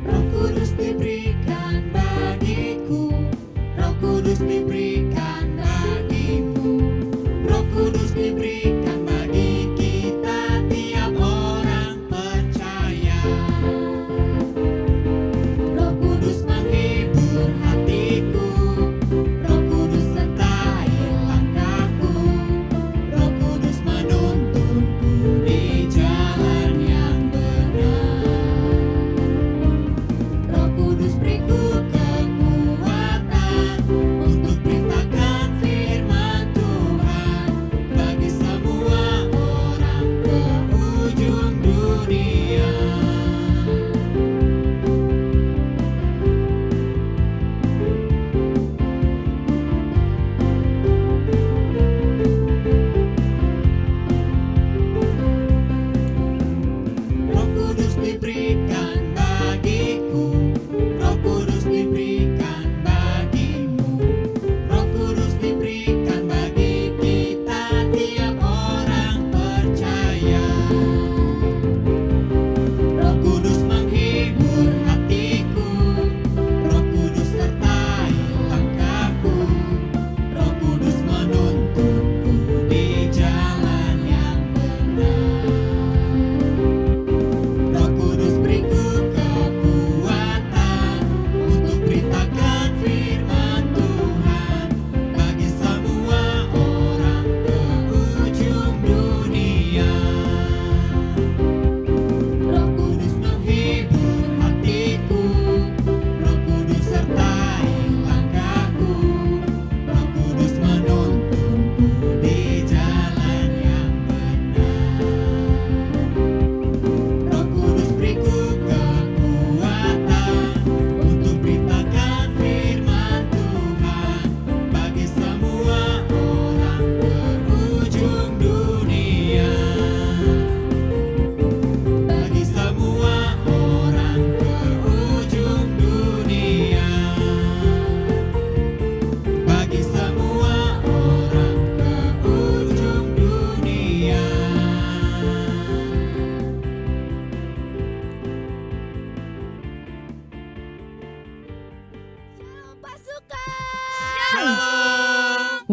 Roh Kudus diberikan bagiku, Roh Kudus diberikan bagimu, Roh Kudus diberikan bagi kita tiap orang percaya. Roh Kudus menghibur hatiku, Roh Kudus sertai langkahku, Roh Kudus menuntunku di jalan yang benar. Roh Kudus beriku kekuatan untuk beritakan firman Tuhan bagi semua orang ke ujung dunia. Roh Kudus diberikan bagiku, Roh Kudus diberikan bagimu, Roh Kudus diberikan bagi kita tiap orang percaya. Roh Kudus menghibur hatiku, Roh Kudus sertai langkahku, Roh Kudus menuntunku di jalan yang benar. Roh Kudus beriku kekuatan untuk beritakan firman Tuhan bagi semua orang ke ujung dunia. Roh Kudus menghibur hatiku, Roh Kudus sertai langkahku, Roh Kudus menuntunku di jalan yang benar. Roh Kudus beriku kekuatan untuk beritakan firman Tuhan bagi semua orang ke ujung dunia. Bagi semua orang ke ujung dunia. Bagi semua orang ke ujung dunia. Pasukan.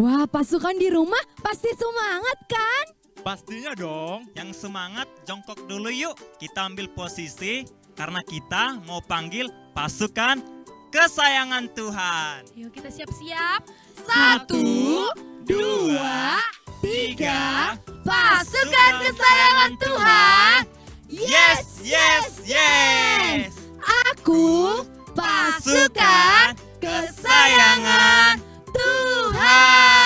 Wah, pasukan di rumah pasti semangat kan? Pastinya dong. Yang semangat jongkok dulu yuk. Kita ambil posisi karena kita mau panggil pasukan kesayangan Tuhan. Yuk kita siap-siap. 1, 2, 3, pasukan kesayangan Tuhan. Yes, yes, yes. Aku pasukan kesayangan Tuhan.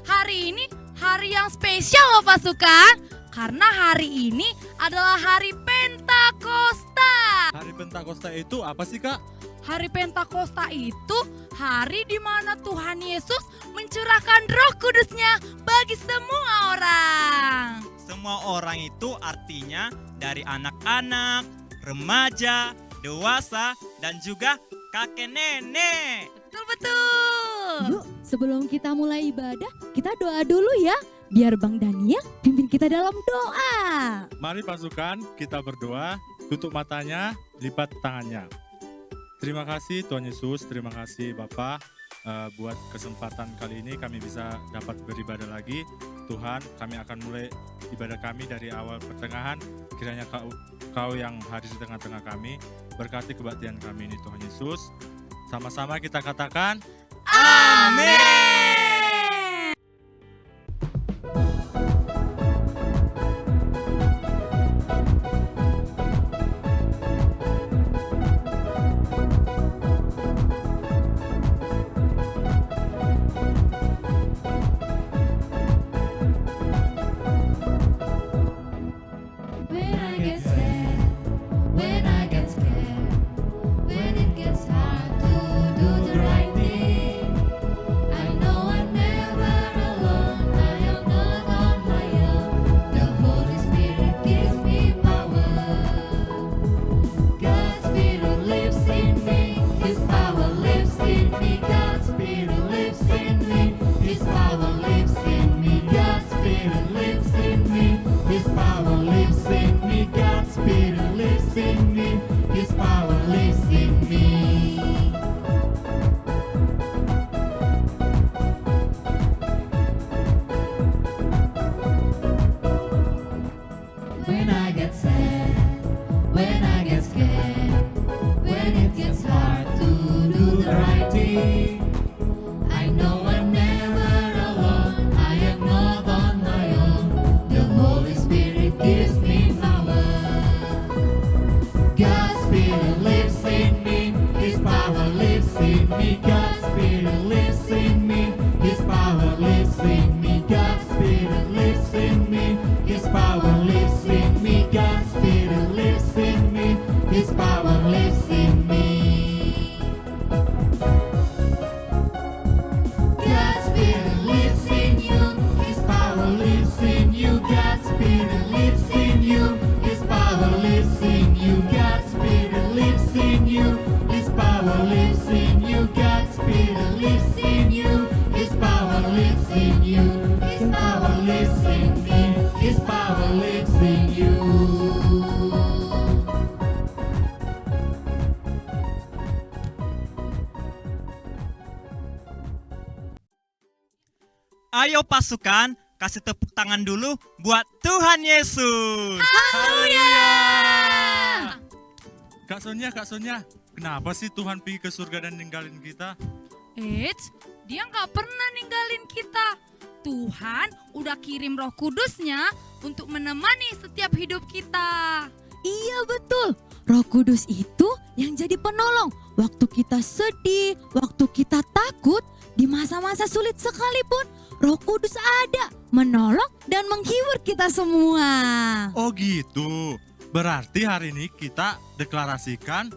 Hari ini hari yang spesial loh pasukan. Karena hari ini adalah hari Pentakosta. Hari Pentakosta itu apa sih, Kak? Hari Pentakosta itu hari di mana Tuhan Yesus mencurahkan Roh Kudus-Nya bagi semua orang. Semua orang itu artinya dari anak-anak, remaja, dewasa, dan juga kakek nenek. Betul-betul. Yuk, sebelum kita mulai ibadah, kita doa dulu ya. Biar Bang Daniel pimpin kita dalam doa. Mari pasukan, kita berdoa, tutup matanya, lipat tangannya. Terima kasih Tuhan Yesus, terima kasih Bapak buat kesempatan kali ini kami bisa dapat beribadah lagi. Tuhan, kami akan mulai ibadah kami dari awal pertengahan, kiranya Engkau yang hadir di tengah-tengah kami. Berkati kebaktian kami ini Tuhan Yesus. Sama-sama kita katakan, Amin. When I get sad, when I get scared, when it gets hard to do the right thing, I know I'm never alone. I am not on my own. The Holy Spirit gives me power. God's Spirit lives in me. His power lives in me. God's Spirit lives in me. His power lives in me. God's Spirit lives in me. His power lives in me. God's Spirit lives in me. His power lives in me. When I get sad, when I get scared, when it gets hard to do the right thing, I know I'm never alone. I am not on my own. The Holy Spirit gives me power. God's Spirit lives in me. His power lives in me. God's Spirit lives in me. His power lives in me. God's Spirit lives in me. His power lives in me. God's Spirit lives in me. His power lives in me. God's Spirit lives in you. His power lives in you. God's Spirit lives in you. His power lives in you. God's Spirit lives in you. His power lives in you. God's Spirit lives in you. His power lives in you. His power lives in me. His power lives in you. Ayo pasukan, kasih tepuk tangan dulu buat Tuhan Yesus. Kak Sonia, kenapa sih Tuhan pergi ke surga dan ninggalin kita? Eits, dia nggak pernah ninggalin kita. Tuhan udah kirim Roh Kudusnya untuk menemani setiap hidup kita. Iya betul, Roh Kudus itu yang jadi penolong waktu kita sedih, waktu kita takut, di masa-masa sulit sekalipun Roh Kudus ada menolong dan menghibur kita semua. Oh gitu, berarti hari ini kita deklarasikan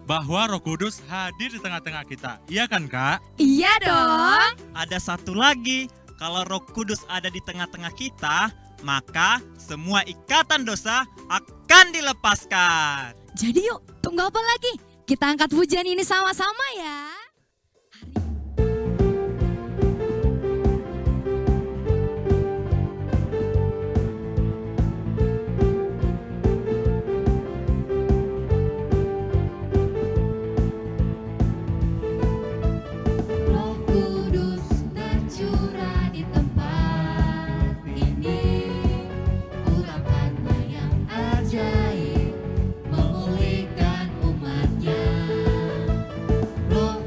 bahwa Roh Kudus hadir di tengah-tengah kita. Iya kan Kak? Iya dong. Ada satu lagi, kalau Roh Kudus ada di tengah-tengah kita, maka semua ikatan dosa akan dilepaskan. Jadi yuk, tunggu apa lagi? Kita angkat pujian ini sama-sama ya. Roh Kudus tercurah di tempat ini, urapannya yang ajaib memulihkan umatnya. Roh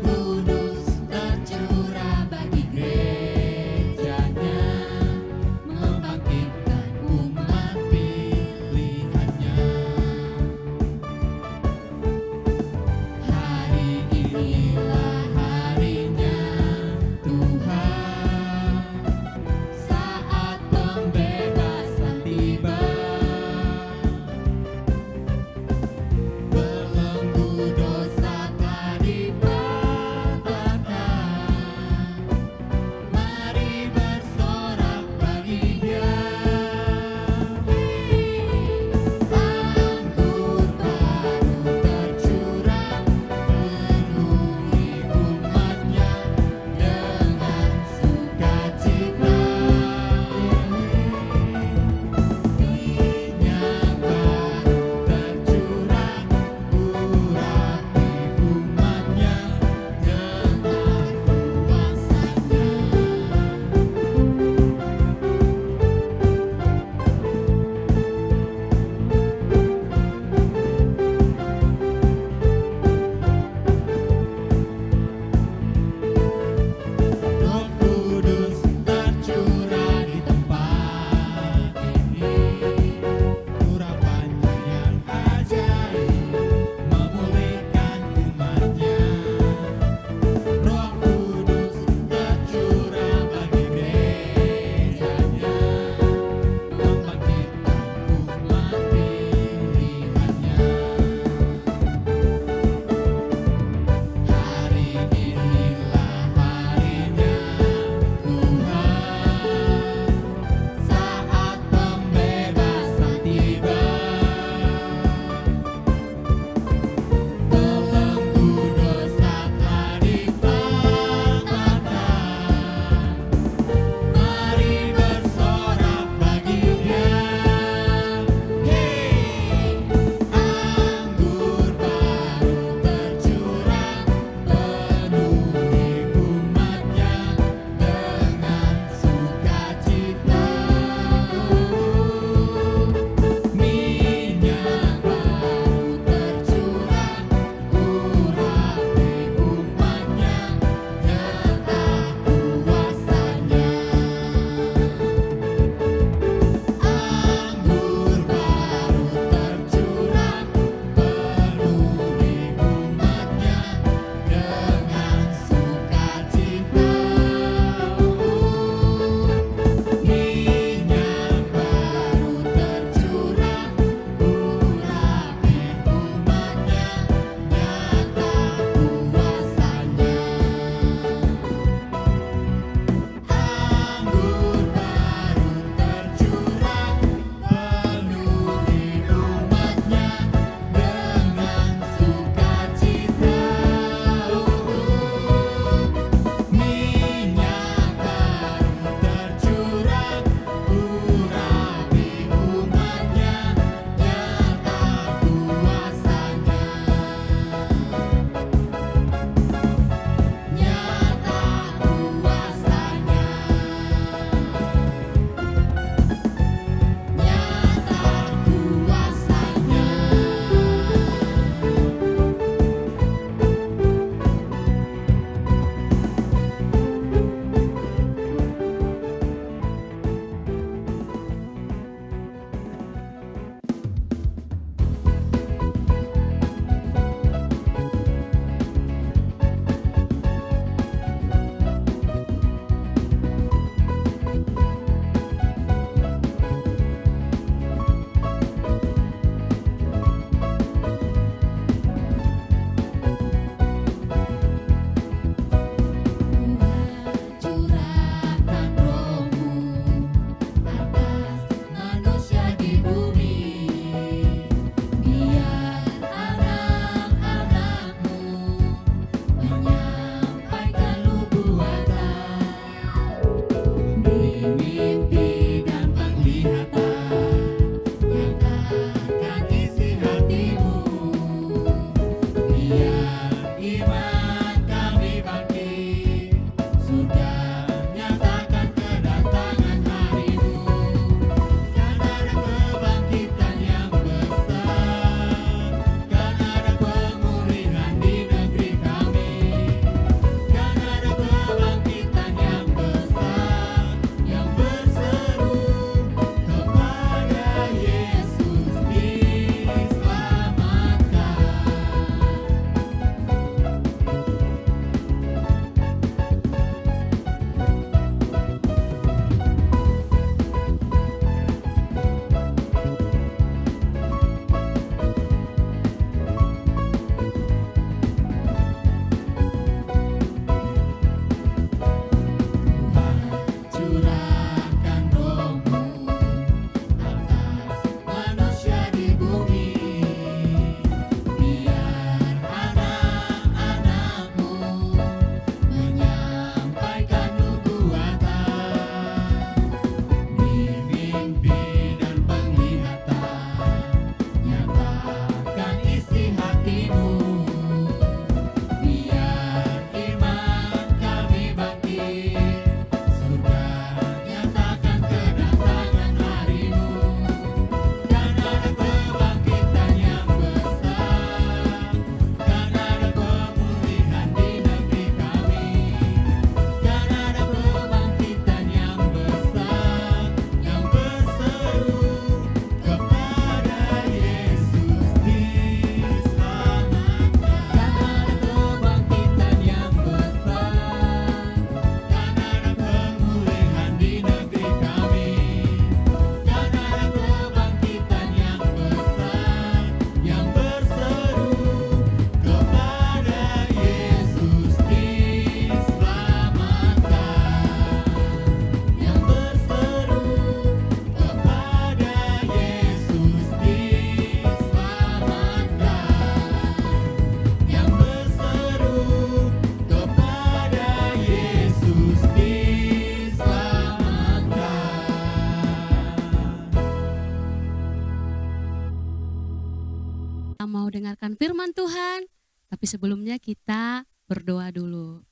dengarkan firman Tuhan. Tapi sebelumnya kita berdoa dulu.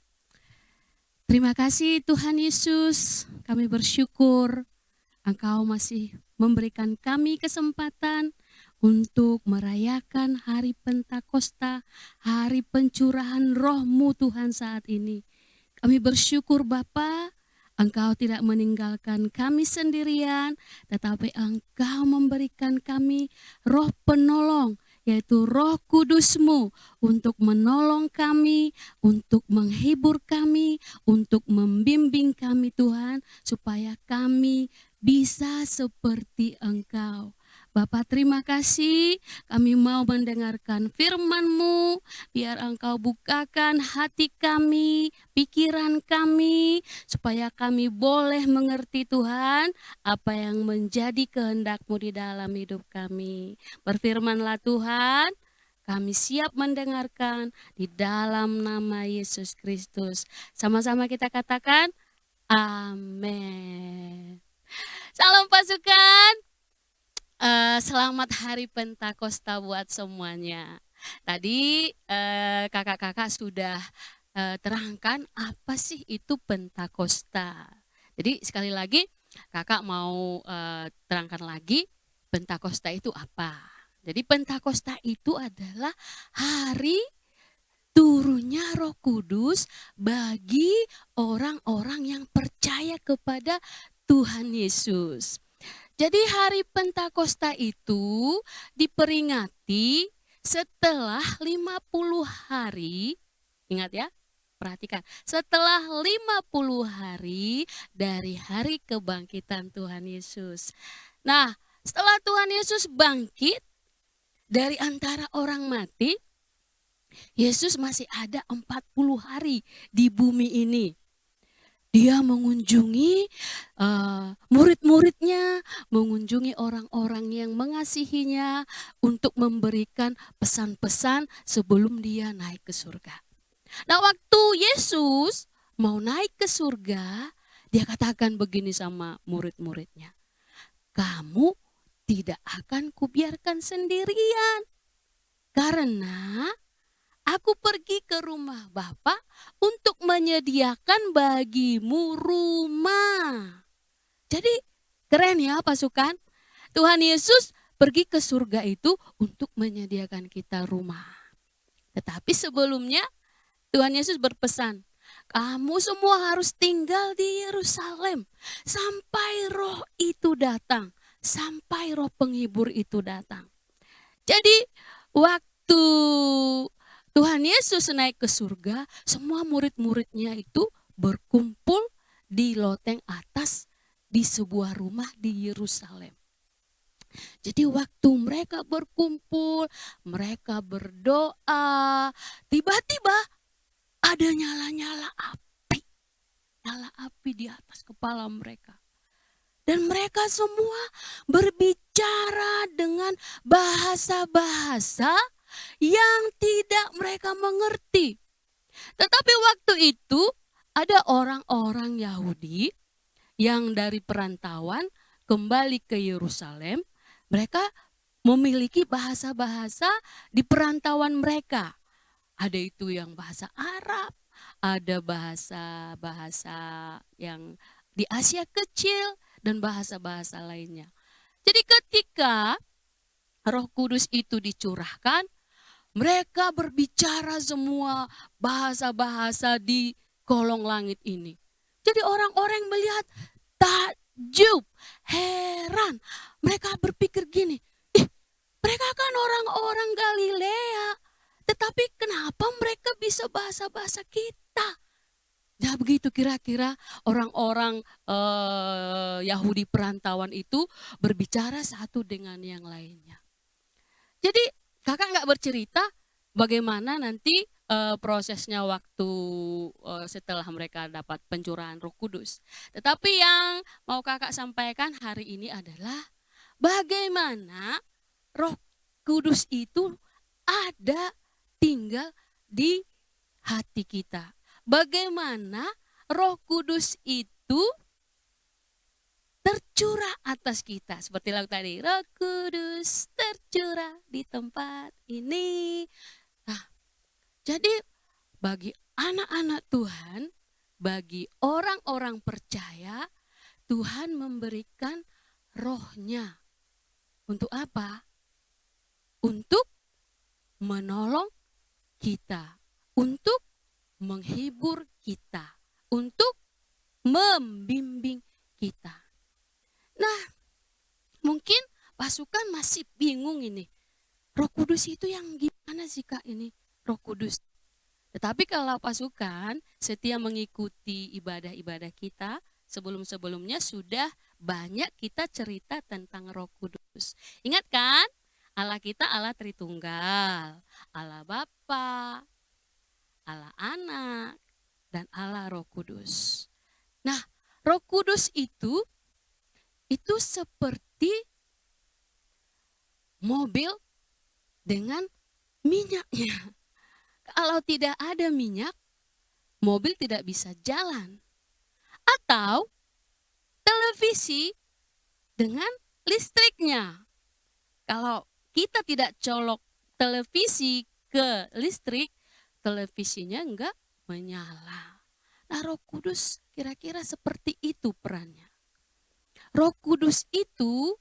Terima kasih Tuhan Yesus, kami bersyukur Engkau masih memberikan kami kesempatan untuk merayakan hari Pentakosta, hari pencurahan roh-Mu Tuhan saat ini. Kami bersyukur Bapa, Engkau tidak meninggalkan kami sendirian, tetapi Engkau memberikan kami roh penolong, yaitu Roh Kudus-Mu untuk menolong kami, untuk menghibur kami, untuk membimbing kami Tuhan, supaya kami bisa seperti Engkau. Bapa terima kasih, kami mau mendengarkan firman-Mu, biar Engkau bukakan hati kami, pikiran kami, supaya kami boleh mengerti Tuhan, apa yang menjadi kehendak-Mu di dalam hidup kami. Berfirmanlah Tuhan, kami siap mendengarkan di dalam nama Yesus Kristus. Sama-sama kita katakan, amin. Salam pasukan. Selamat hari Pentakosta buat semuanya. Tadi kakak-kakak sudah terangkan apa sih itu Pentakosta. Jadi sekali lagi kakak mau terangkan lagi Pentakosta itu apa. Jadi Pentakosta itu adalah hari turunnya Roh Kudus bagi orang-orang yang percaya kepada Tuhan Yesus. Jadi hari Pentakosta itu diperingati setelah 50 hari, ingat ya, perhatikan, setelah 50 hari dari hari kebangkitan Tuhan Yesus. Nah, setelah Tuhan Yesus bangkit dari antara orang mati, Yesus masih ada 40 hari di bumi ini. Dia mengunjungi murid-muridnya, mengunjungi orang-orang yang mengasihinya untuk memberikan pesan-pesan sebelum dia naik ke surga. Nah, waktu Yesus mau naik ke surga, dia katakan begini sama murid-muridnya, kamu tidak akan kubiarkan sendirian, karena aku pergi ke rumah Bapa untuk menyediakan bagimu rumah. Jadi keren ya pasukan. Tuhan Yesus pergi ke surga itu untuk menyediakan kita rumah. Tetapi sebelumnya Tuhan Yesus berpesan, kamu semua harus tinggal di Yerusalem sampai roh itu datang. Sampai roh penghibur itu datang. Jadi waktu Tuhan Yesus naik ke surga, semua murid-muridnya itu berkumpul di loteng atas di sebuah rumah di Yerusalem. Jadi waktu mereka berkumpul, mereka berdoa, tiba-tiba ada nyala-nyala api. Nyala api di atas kepala mereka. Dan mereka semua berbicara dengan bahasa-bahasa yang tidak mereka mengerti. Tetapi waktu itu ada orang-orang Yahudi yang dari perantauan kembali ke Yerusalem. Mereka memiliki bahasa-bahasa di perantauan mereka. Ada itu yang bahasa Arab, ada bahasa-bahasa yang di Asia Kecil, dan bahasa-bahasa lainnya. Jadi ketika Roh Kudus itu dicurahkan, mereka berbicara semua bahasa-bahasa di kolong langit ini. Jadi orang-orang melihat takjub, heran. Mereka berpikir gini, mereka kan orang-orang Galilea, tetapi kenapa mereka bisa bahasa-bahasa kita? Ya begitu kira-kira orang-orang Yahudi perantauan itu berbicara satu dengan yang lainnya. Jadi kakak nggak bercerita bagaimana nanti prosesnya waktu setelah mereka dapat pencurahan Roh Kudus. Tetapi yang mau kakak sampaikan hari ini adalah bagaimana Roh Kudus itu ada tinggal di hati kita. Bagaimana Roh Kudus itu tercurah atas kita. Seperti lagu tadi, Roh Kudus tercurah di tempat ini. Nah, jadi bagi anak-anak Tuhan, bagi orang-orang percaya, Tuhan memberikan rohnya. Untuk apa? Untuk menolong kita, untuk menghibur kita, untuk membimbing kita. Nah, mungkin pasukan masih bingung ini. Roh Kudus itu yang gimana sih Kak ini? Roh Kudus. Tetapi kalau pasukan setia mengikuti ibadah-ibadah kita, sebelum-sebelumnya sudah banyak kita cerita tentang Roh Kudus. Ingat kan? Allah kita Allah Tritunggal, Allah Bapa, Allah Anak, dan Allah Roh Kudus. Nah, Roh Kudus itu seperti mobil dengan minyaknya. Kalau tidak ada minyak, mobil tidak bisa jalan. Atau televisi dengan listriknya. Kalau kita tidak colok televisi ke listrik, televisinya enggak menyala. Nah, Roh Kudus kira-kira seperti itu perannya. Roh Kudus itu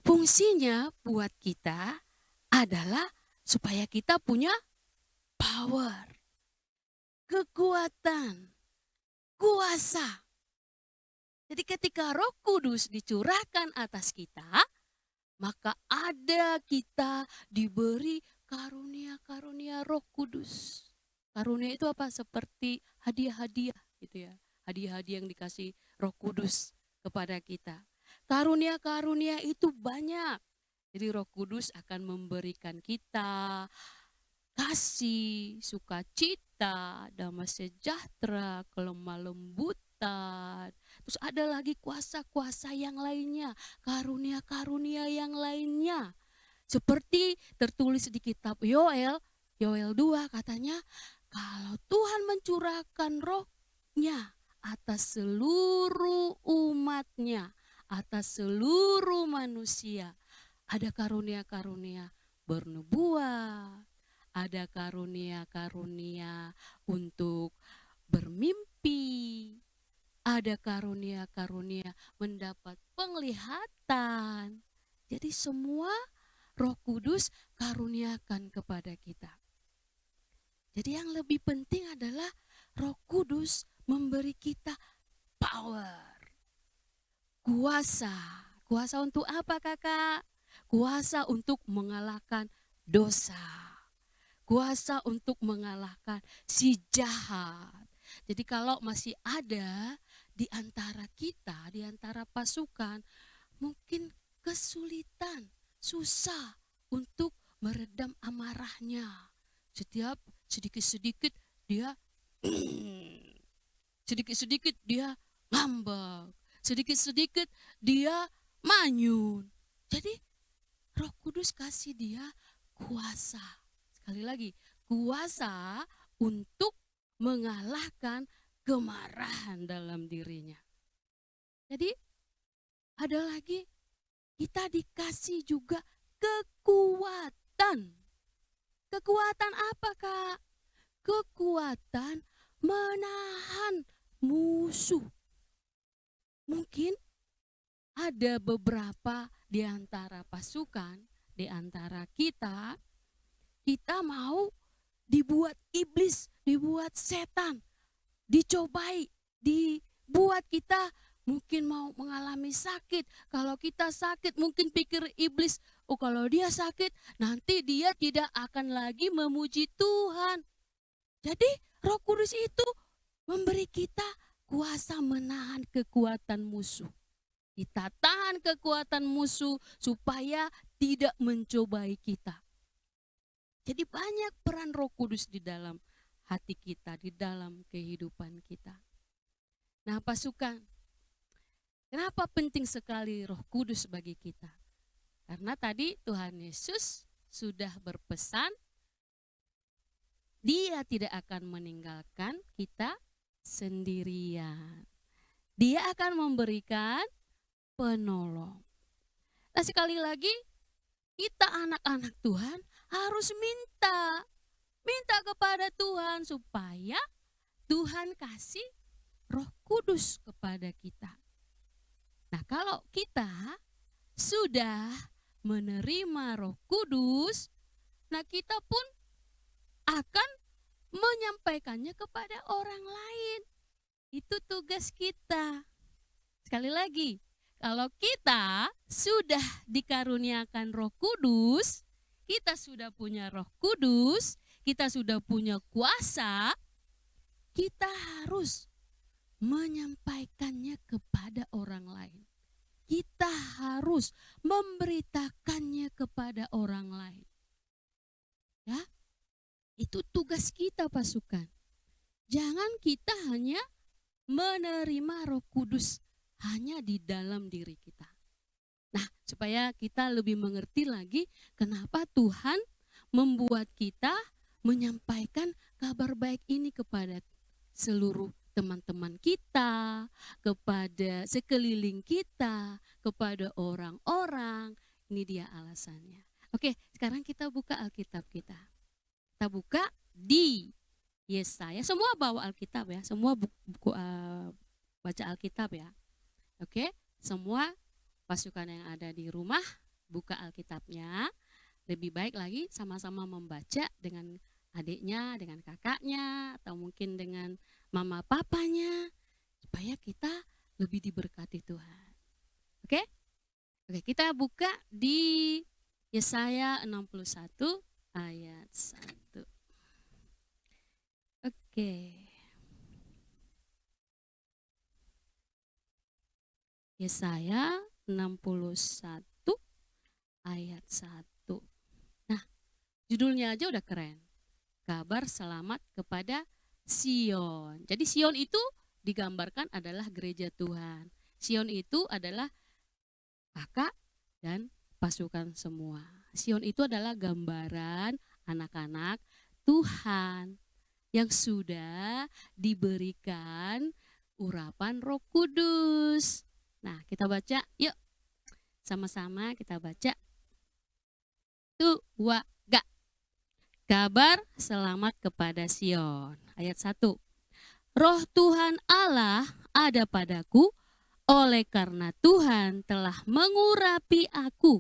fungsinya buat kita adalah supaya kita punya power, kekuatan, kuasa. Jadi ketika Roh Kudus dicurahkan atas kita, maka ada kita diberi karunia-karunia Roh Kudus. Karunia itu apa? Seperti hadiah-hadiah gitu ya. Hadiah-hadiah yang dikasih Roh Kudus kepada kita. Karunia-karunia itu banyak. Jadi Roh Kudus akan memberikan kita kasih, sukacita, damai sejahtera, kelemah lembutan. Terus ada lagi kuasa-kuasa yang lainnya, karunia-karunia yang lainnya. Seperti tertulis di kitab Yoel 2 katanya, kalau Tuhan mencurahkan rohnya atas seluruh umatnya, atas seluruh manusia, ada karunia-karunia bernubuat, ada karunia-karunia untuk bermimpi, ada karunia-karunia mendapat penglihatan. Jadi semua Roh Kudus karuniakan kepada kita. Jadi yang lebih penting adalah Roh Kudus memberi kita power, kuasa. Kuasa untuk apa Kakak? Kuasa untuk mengalahkan dosa. Kuasa untuk mengalahkan si jahat. Jadi kalau masih ada di antara kita, di antara pasukan, mungkin kesulitan, susah untuk meredam amarahnya. Setiap sedikit-sedikit dia sedikit-sedikit dia ngambek, sedikit-sedikit dia manyun. Jadi Roh Kudus kasih dia kuasa. Sekali lagi, kuasa untuk mengalahkan kemarahan dalam dirinya. Jadi ada lagi, kita dikasih juga kekuatan. Kekuatan apa Kak? Kekuatan menahan musuh. Mungkin ada beberapa di antara pasukan, di antara kita mau dibuat iblis, dibuat setan, dicobai, dibuat kita mungkin mau mengalami sakit. Kalau kita sakit mungkin pikir iblis, oh kalau dia sakit nanti dia tidak akan lagi memuji Tuhan. Jadi Roh Kudus itu memberi kita kuasa menahan kekuatan musuh. Kita tahan kekuatan musuh supaya tidak mencobai kita. Jadi banyak peran Roh Kudus di dalam hati kita, di dalam kehidupan kita. Nah pasukan, kenapa penting sekali Roh Kudus bagi kita? Karena tadi Tuhan Yesus sudah berpesan, Dia tidak akan meninggalkan kita sendirian. Dia akan memberikan penolong. Nah, sekali lagi kita anak-anak Tuhan harus minta kepada Tuhan supaya Tuhan kasih Roh Kudus kepada kita. Nah, kalau kita sudah menerima Roh Kudus, nah kita pun akan menyampaikannya kepada orang lain. Itu tugas kita. Sekali lagi, kalau kita sudah dikaruniakan Roh Kudus, kita sudah punya Roh Kudus, kita sudah punya kuasa, kita harus menyampaikannya kepada orang lain. Kita harus memberitakannya kepada orang lain. Ya, itu tugas kita pasukan. Jangan kita hanya menerima Roh Kudus hanya di dalam diri kita. Nah, supaya kita lebih mengerti lagi kenapa Tuhan membuat kita menyampaikan kabar baik ini kepada seluruh teman-teman kita, kepada sekeliling kita, kepada orang-orang. Ini dia alasannya. Oke, sekarang kita buka Alkitab kita. Kita buka di Yesaya. Semua bawa Alkitab ya, semua buku baca Alkitab ya. Oke, semua pasukan yang ada di rumah buka Alkitabnya. Lebih baik lagi sama-sama membaca dengan adiknya, dengan kakaknya, atau mungkin dengan mama papanya, supaya kita lebih diberkati Tuhan. Oke? Oke, kita buka di Yesaya 61 ayat 1. Oke. Yesaya 61 ayat 1. Nah, judulnya aja udah keren. Kabar selamat kepada Sion. Jadi Sion itu digambarkan adalah gereja Tuhan. Sion itu adalah kakak dan pasukan semua. Sion itu adalah gambaran anak-anak Tuhan yang sudah diberikan urapan Roh Kudus. Nah, kita baca yuk. Sama-sama kita baca. 2, ga. Kabar selamat kepada Sion. Ayat 1. Roh Tuhan Allah ada padaku, oleh karena Tuhan telah mengurapi aku.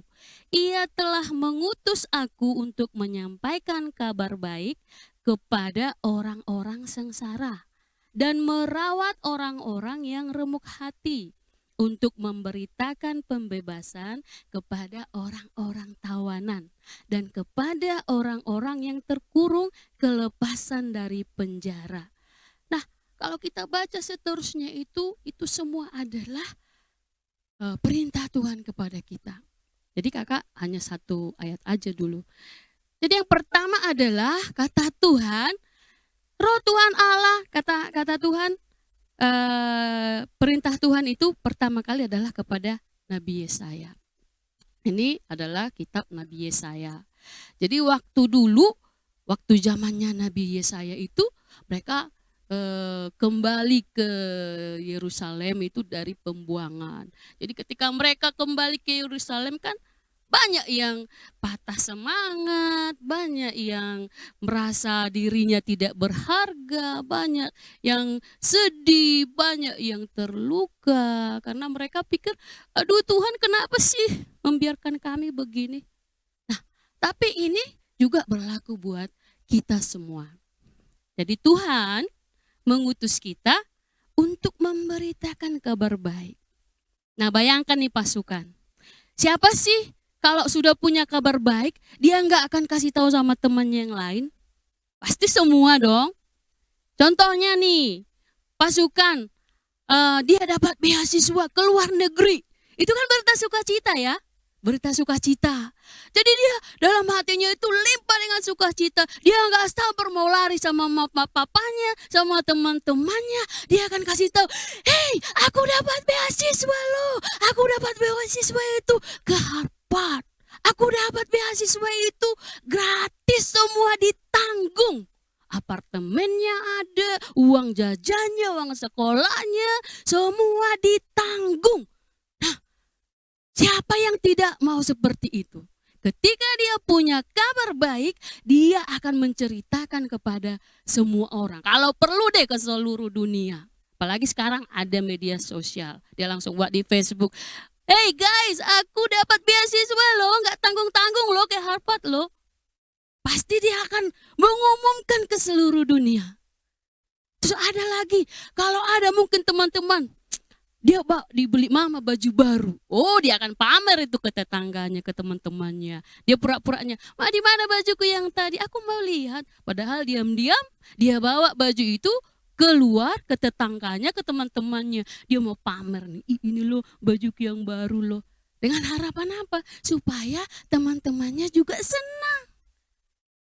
Ia telah mengutus aku untuk menyampaikan kabar baik kepada orang-orang sengsara dan merawat orang-orang yang remuk hati, untuk memberitakan pembebasan kepada orang-orang tawanan dan kepada orang-orang yang terkurung kelepasan dari penjara. Nah, kalau kita baca seterusnya itu semua adalah perintah Tuhan kepada kita. Jadi kakak hanya satu ayat aja dulu. Jadi yang pertama adalah kata Tuhan, Roh Tuhan Allah, kata Tuhan, perintah Tuhan itu pertama kali adalah kepada Nabi Yesaya. Ini adalah kitab Nabi Yesaya. Jadi waktu zamannya Nabi Yesaya itu mereka kembali ke Yerusalem itu dari pembuangan. Jadi ketika mereka kembali ke Yerusalem kan banyak yang patah semangat, banyak yang merasa dirinya tidak berharga, banyak yang sedih, banyak yang terluka. Karena mereka pikir, aduh Tuhan kenapa sih membiarkan kami begini. Nah, tapi ini juga berlaku buat kita semua. Jadi Tuhan mengutus kita untuk memberitakan kabar baik. Nah, bayangkan nih pasukan. Siapa sih kalau sudah punya kabar baik, dia nggak akan kasih tahu sama temannya yang lain? Pasti semua dong. Contohnya nih, pasukan, dia dapat beasiswa ke luar negeri. Itu kan berita sukacita ya, berita sukacita. Jadi dia dalam hatinya itu limpah dengan sukacita. Dia nggak sabar mau lari sama papanya, sama teman-temannya. Dia akan kasih tahu, hey, aku dapat beasiswa loh, aku dapat beasiswa itu ke Harvard. Aku dapat beasiswa itu gratis, semua ditanggung. Apartemennya ada, uang jajannya, uang sekolahnya, semua ditanggung. Nah, Siapa yang tidak mau seperti itu? Ketika dia punya kabar baik, dia akan menceritakan kepada semua orang. Kalau perlu deh ke seluruh dunia. Apalagi sekarang ada media sosial. Dia langsung buat di Facebook. Hey guys, aku dapat beasiswa loh, nggak tanggung-tanggung loh kayak Harvard loh. Pasti dia akan mengumumkan ke seluruh dunia. Terus ada lagi, kalau ada mungkin teman-teman, dia dibeli mama baju baru. Oh, dia akan pamer itu ke tetangganya, ke teman-temannya. Dia pura-puranya, "Ma, di mana bajuku yang tadi? Aku mau lihat." Padahal diam-diam dia bawa baju itu keluar ke tetangganya, ke teman-temannya. Dia mau pamer nih, ini loh bajuku yang baru loh. Dengan harapan apa? Supaya teman-temannya juga senang.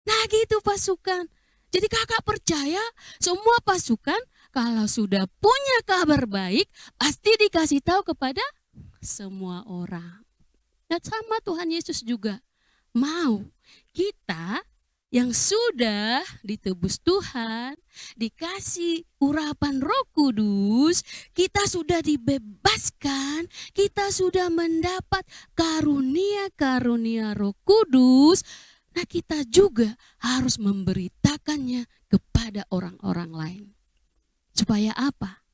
Nah gitu pasukan. Jadi kakak percaya semua pasukan kalau sudah punya kabar baik, pasti dikasih tahu kepada semua orang. Dan sama Tuhan Yesus juga mau kita yang sudah ditebus Tuhan, dikasih urapan Roh Kudus, kita sudah dibebaskan, kita sudah mendapat karunia-karunia Roh Kudus. Nah kita juga harus memberitakannya kepada orang-orang lain. Supaya apa?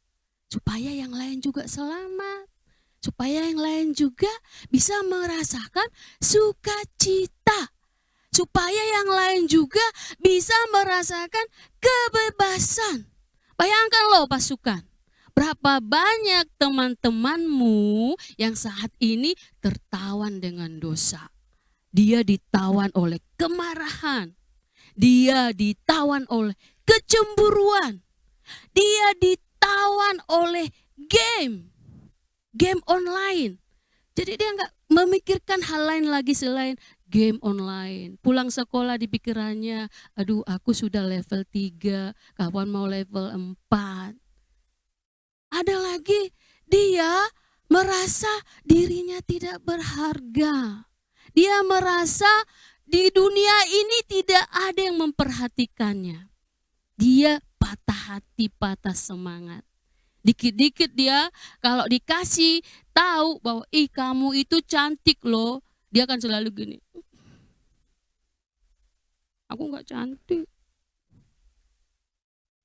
Supaya yang lain juga selamat. Supaya yang lain juga bisa merasakan sukacita. Supaya yang lain juga bisa merasakan kebebasan. Bayangkan loh pasukan. Berapa banyak teman-temanmu yang saat ini tertawan dengan dosa. Dia ditawan oleh kemarahan. Dia ditawan oleh kecemburuan. Dia ditawan oleh game online. Jadi dia nggak memikirkan hal lain lagi selain game online. Pulang sekolah di pikirannya, aduh aku sudah level 3, kapan mau level 4. Ada lagi dia merasa dirinya tidak berharga. Dia merasa di dunia ini tidak ada yang memperhatikannya. Dia patah hati, patah semangat. Dikit-dikit dia kalau dikasih tahu bahwa kamu itu cantik loh, dia akan selalu gini. Aku nggak cantik.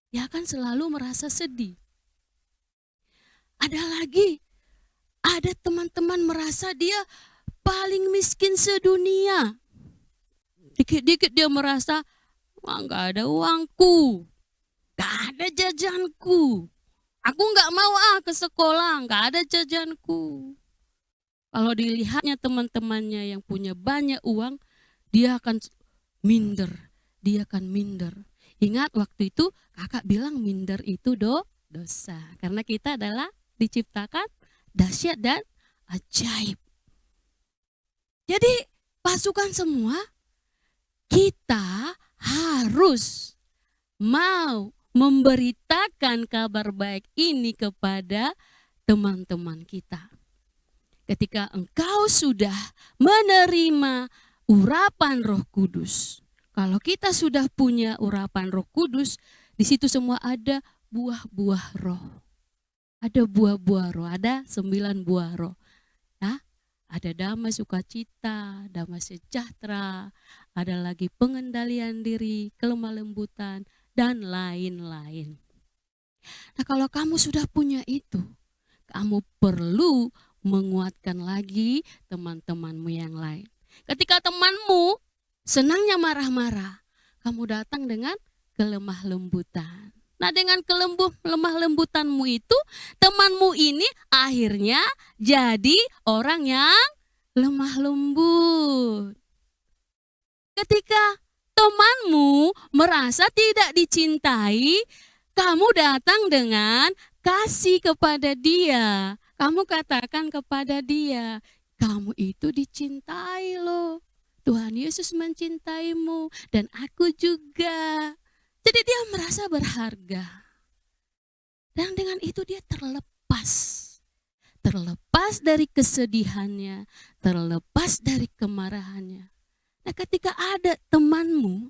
Dia akan selalu merasa sedih. Ada lagi, ada teman-teman merasa dia paling miskin sedunia. Dikit-dikit dia merasa, wah nggak ada uangku, nggak ada jajanku. Aku nggak mau ke sekolah, nggak ada jajanku. Kalau dilihatnya teman-temannya yang punya banyak uang, dia akan minder, dia akan minder. Ingat waktu itu kakak bilang minder itu dosa. Karena kita adalah diciptakan dahsyat dan ajaib. Jadi pasukan semua, kita harus mau memberitakan kabar baik ini kepada teman-teman kita. Ketika engkau sudah menerima urapan Roh Kudus, kalau kita sudah punya urapan Roh Kudus, di situ semua ada buah-buah roh. Ada buah-buah roh, ada 9 buah roh. Ya, ada damai sukacita, damai sejahtera, ada lagi pengendalian diri, kelemah lembutan, dan lain-lain. Nah kalau kamu sudah punya itu, kamu perlu menguatkan lagi teman-temanmu yang lain. Ketika temanmu senangnya marah-marah, kamu datang dengan kelemah lembutan. Nah dengan lemah lembutanmu itu, temanmu ini akhirnya jadi orang yang lemah lembut. Ketika temanmu merasa tidak dicintai, kamu datang dengan kasih kepada dia. Kamu katakan kepada dia, kamu itu dicintai loh. Tuhan Yesus mencintaimu dan aku juga. Jadi dia merasa berharga. Dan dengan itu dia terlepas. Terlepas dari kesedihannya, terlepas dari kemarahannya. Nah ketika ada temanmu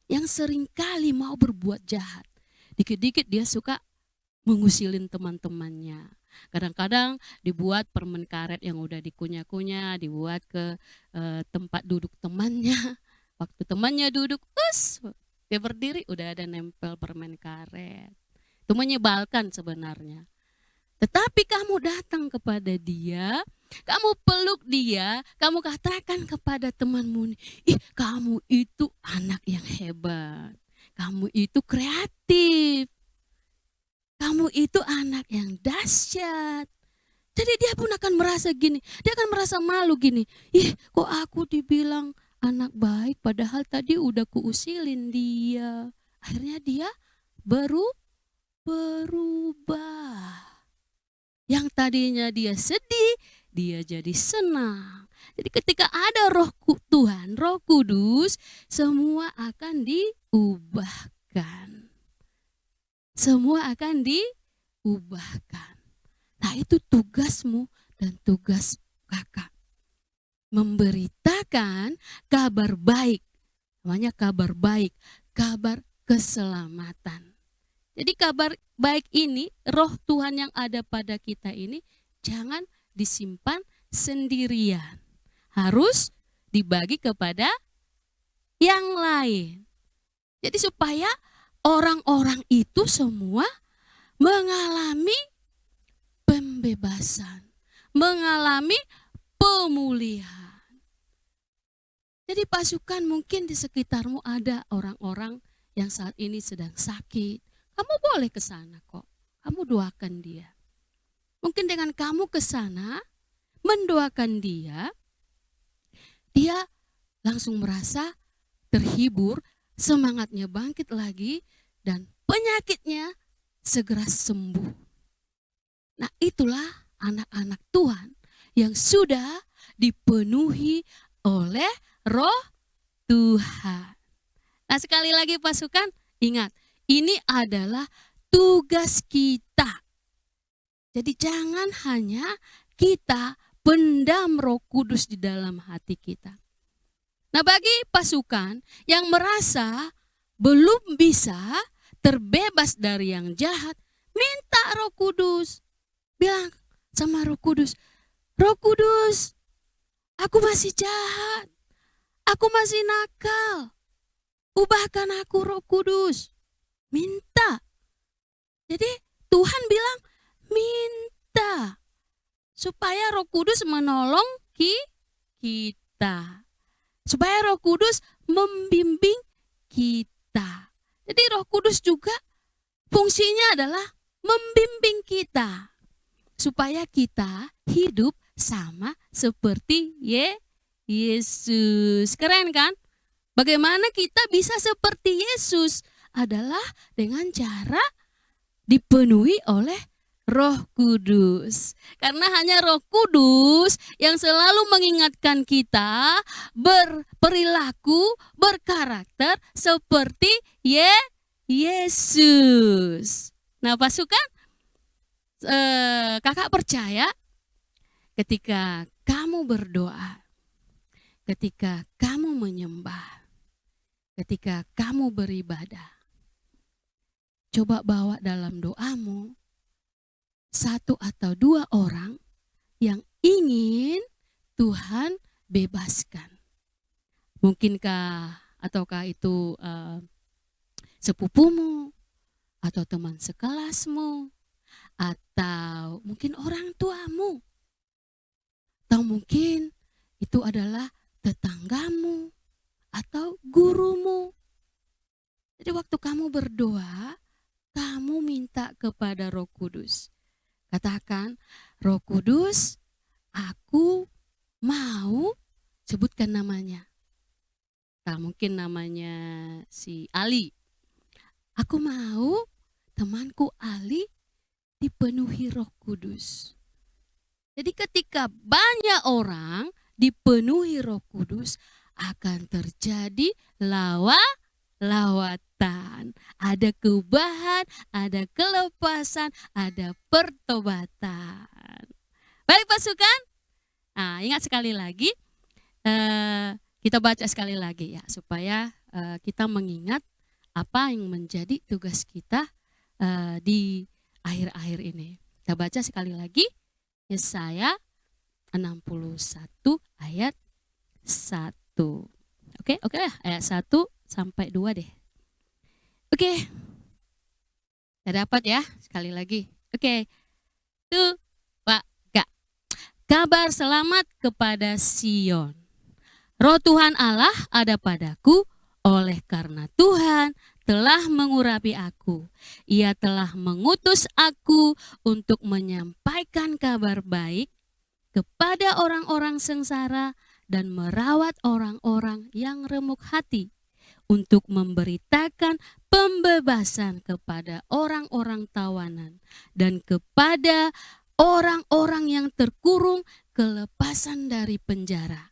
yang seringkali mau berbuat jahat, dikit-dikit dia suka mengusilin teman-temannya. Kadang-kadang dibuat permen karet yang udah dikunyah-kunyah, dibuat ke tempat duduk temannya. Waktu temannya duduk, dia berdiri udah ada nempel permen karet. Itu menyebalkan sebenarnya. Tetapi kamu datang kepada dia, kamu peluk dia, kamu katakan kepada temanmu, ih kamu itu anak yang hebat, kamu itu kreatif, kamu itu anak yang dahsyat. Jadi dia pun akan merasa gini, dia akan merasa malu gini, ih kok aku dibilang anak baik padahal tadi udah kuusilin dia. Akhirnya dia berubah. Yang tadinya dia sedih, dia jadi senang. Jadi ketika ada roh Tuhan, roh kudus, semua akan diubahkan. Semua akan diubahkan. Nah itu tugasmu dan tugas kakak. Memberitakan kabar baik. Namanya kabar baik, kabar keselamatan. Jadi kabar baik ini, roh Tuhan yang ada pada kita ini jangan disimpan sendirian. Harus dibagi kepada yang lain. Jadi supaya orang-orang itu semua mengalami pembebasan, mengalami pemulihan. Jadi pasukan mungkin di sekitarmu ada orang-orang yang saat ini sedang sakit. Kamu boleh ke sana kok. Kamu doakan dia. Mungkin dengan kamu ke sana, mendoakan dia, dia langsung merasa terhibur, semangatnya bangkit lagi, dan penyakitnya segera sembuh. Nah itulah anak-anak Tuhan yang sudah dipenuhi oleh roh Tuhan. Nah sekali lagi pasukan, ingat, ini adalah tugas kita. Jadi jangan hanya kita pendam Roh Kudus di dalam hati kita. Nah bagi pasukan yang merasa belum bisa terbebas dari yang jahat, minta Roh Kudus. Bilang sama Roh Kudus, Roh Kudus, aku masih jahat, aku masih nakal, ubahkan aku Roh Kudus. Minta. Jadi Tuhan bilang minta supaya Roh Kudus menolong kita. Supaya Roh Kudus membimbing kita. Jadi Roh Kudus juga fungsinya adalah membimbing kita. Supaya kita hidup sama seperti Yesus. Keren kan? Bagaimana kita bisa seperti Yesus? Adalah dengan cara dipenuhi oleh Roh Kudus. Karena hanya Roh Kudus yang selalu mengingatkan kita berperilaku, berkarakter seperti Yesus. Nah pasukan, kakak percaya ketika kamu berdoa, ketika kamu menyembah, ketika kamu beribadah, coba bawa dalam doamu satu atau dua orang yang ingin Tuhan bebaskan. Mungkinkah ataukah itu sepupumu atau teman sekelasmu atau mungkin orang tuamu atau mungkin itu adalah tetanggamu atau gurumu. Jadi waktu kamu berdoa, kamu minta kepada Roh Kudus. Katakan, Roh Kudus, aku mau, sebutkan namanya. Nah, mungkin namanya si Ali. Aku mau temanku Ali dipenuhi Roh Kudus. Jadi ketika banyak orang dipenuhi Roh Kudus, akan terjadi lawatan. Ada keubahan, ada kelepasan, ada pertobatan. Baik pasukan, nah, ingat sekali lagi, kita baca sekali lagi ya, supaya kita mengingat apa yang menjadi tugas kita di akhir-akhir ini. Kita baca sekali lagi Yesaya 61 ayat 1. Oke lah, ayat 1 sampai 2 deh. Oke. Kita dapat ya, sekali lagi. Oke. Tuh, Pak, Kak. Kabar selamat kepada Sion. Roh Tuhan Allah ada padaku, oleh karena Tuhan telah mengurapi aku. Ia telah mengutus aku untuk menyampaikan kabar baik kepada orang-orang sengsara dan merawat orang-orang yang remuk hati, untuk memberitakan pembebasan kepada orang-orang tawanan dan kepada orang-orang yang terkurung kelepasan dari penjara.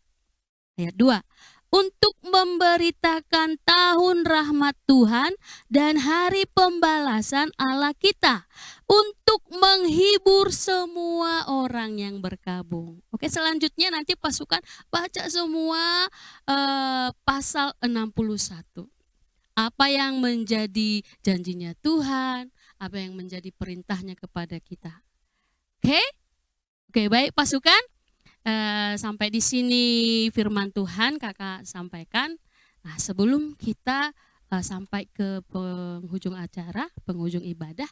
Ayat 2. Untuk memberitakan tahun rahmat Tuhan dan hari pembalasan Allah kita, untuk menghibur semua orang yang berkabung. Oke, selanjutnya nanti pasukan baca semua pasal 61. Apa yang menjadi janjinya Tuhan, apa yang menjadi perintahnya kepada kita. Oke, baik pasukan. Sampai di sini firman Tuhan kakak sampaikan. Nah, sebelum kita sampai ke penghujung acara, penghujung ibadah,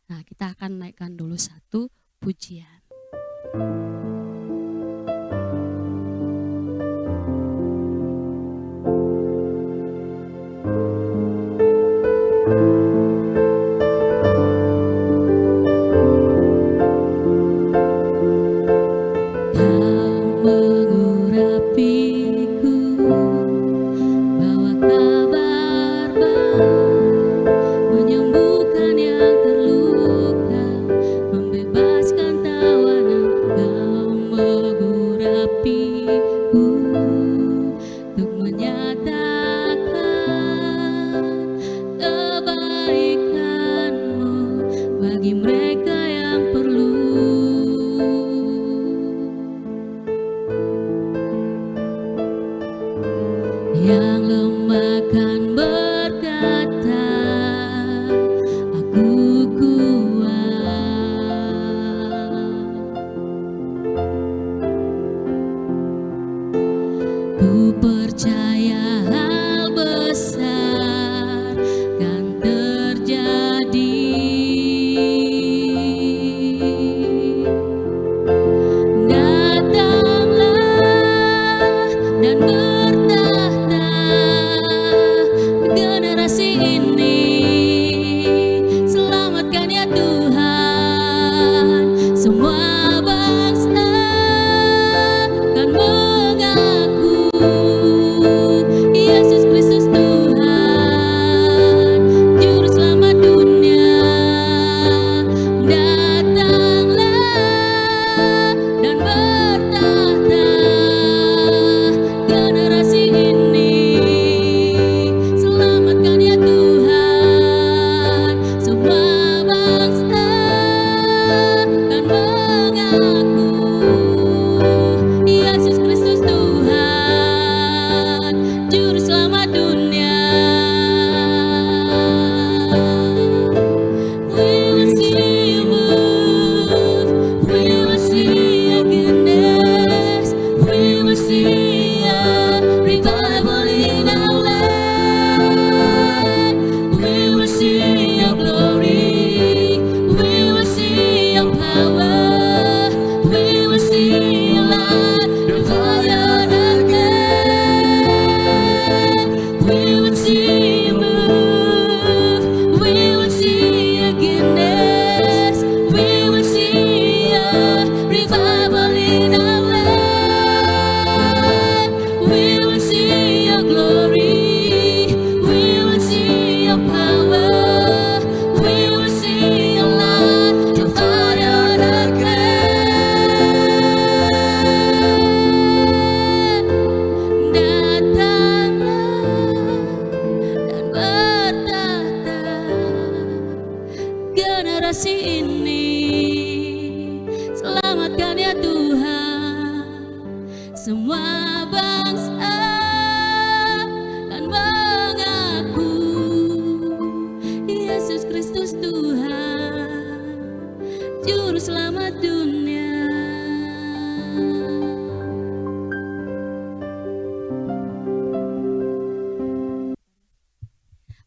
nah kita akan naikkan dulu satu pujian.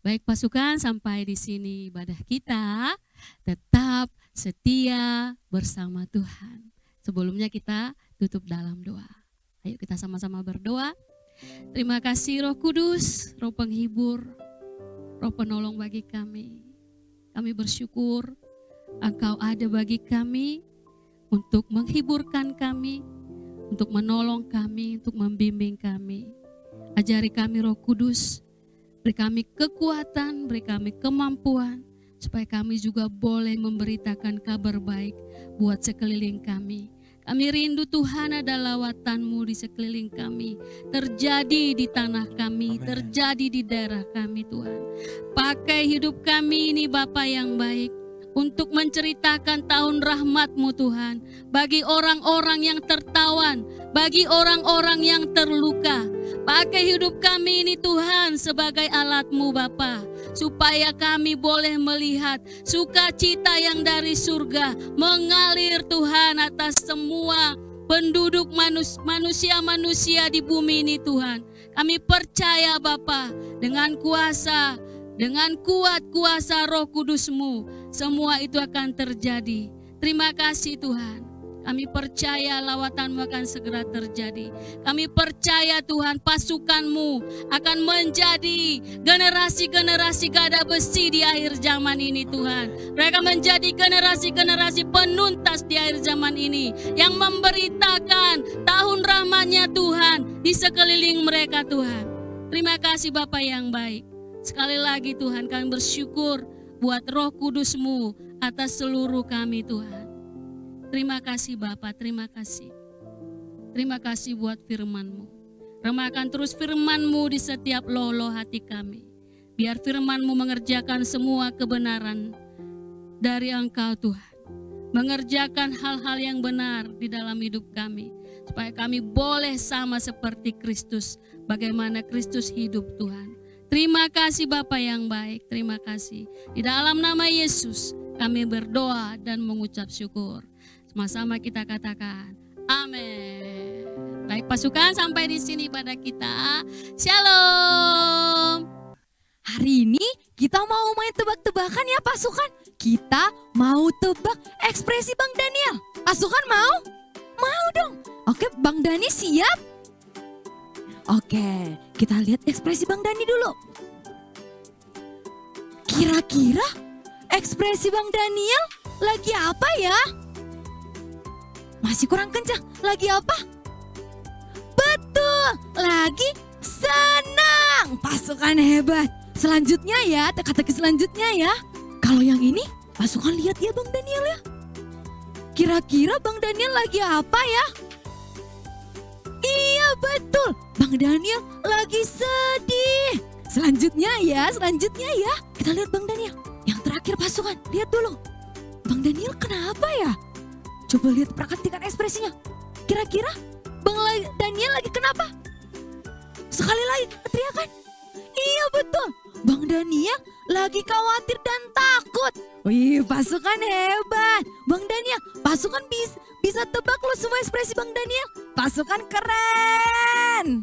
Baik pasukan, sampai di sini ibadah kita. Tetap setia bersama Tuhan. Sebelumnya kita tutup dalam doa. Ayo kita sama-sama berdoa. Terima kasih Roh Kudus, Roh Penghibur, Roh Penolong bagi kami. Kami bersyukur Engkau ada bagi kami untuk menghiburkan kami, untuk menolong kami, untuk membimbing kami. Ajari kami Roh Kudus, beri kami kekuatan, beri kami kemampuan, supaya kami juga boleh memberitakan kabar baik buat sekeliling kami. Kami rindu Tuhan ada lawatan-Mu di sekeliling kami, terjadi di tanah kami, terjadi di daerah kami Tuhan. Pakai hidup kami ini Bapa yang baik, untuk menceritakan tahun rahmat-Mu Tuhan, bagi orang-orang yang tertawan, bagi orang-orang yang terluka. Pakai hidup kami ini Tuhan sebagai alat-Mu Bapa, supaya kami boleh melihat sukacita yang dari surga mengalir Tuhan atas semua penduduk manusia-manusia di bumi ini Tuhan. Kami percaya Bapa, dengan kuasa, dengan kuat kuasa Roh Kudus-Mu, semua itu akan terjadi. Terima kasih Tuhan. Kami percaya lawatan-Mu akan segera terjadi. Kami percaya Tuhan pasukan-Mu akan menjadi generasi-generasi gada besi di akhir zaman ini Tuhan. Mereka menjadi generasi-generasi penuntas di akhir zaman ini, yang memberitakan tahun rahmat-Nya Tuhan di sekeliling mereka Tuhan. Terima kasih Bapa yang baik. Sekali lagi Tuhan, kami bersyukur buat Roh Kudus-Mu atas seluruh kami Tuhan. Terima kasih Bapa, terima kasih. Terima kasih buat firman-Mu. Remakan terus firman-Mu di setiap loloh hati kami. Biar firman-Mu mengerjakan semua kebenaran dari Engkau Tuhan. Mengerjakan hal-hal yang benar di dalam hidup kami. Supaya kami boleh sama seperti Kristus. Bagaimana Kristus hidup Tuhan. Terima kasih Bapa yang baik, terima kasih. Di dalam nama Yesus kami berdoa dan mengucap syukur. Sama-sama kita katakan, amin. Baik pasukan, sampai di sini pada kita. Shalom. Hari ini kita mau main tebak-tebakan ya pasukan. Kita mau tebak ekspresi Bang Daniel. Pasukan mau? Mau dong. Oke, Bang Dani siap? Oke, kita lihat ekspresi Bang Dani dulu. Kira-kira ekspresi Bang Daniel lagi apa ya? Masih kurang kencang. Lagi apa? Betul, lagi senang. Pasukan hebat. Selanjutnya ya, teka-teki selanjutnya ya. Kalau yang ini, pasukan lihat ya Bang Daniel ya. Kira-kira Bang Daniel lagi apa ya? Iya betul, Bang Daniel lagi sedih. Selanjutnya ya. Kita lihat Bang Daniel. Yang terakhir pasukan, lihat dulu. Bang Daniel kenapa ya? Coba lihat, perhatikan ekspresinya. Kira-kira Bang Daniel lagi kenapa? Sekali lagi teriakan. Iya betul, Bang Daniel lagi khawatir dan takut. Wih, pasukan hebat. Bang Daniel, pasukan bisa tebak lo semua ekspresi Bang Daniel. Pasukan keren.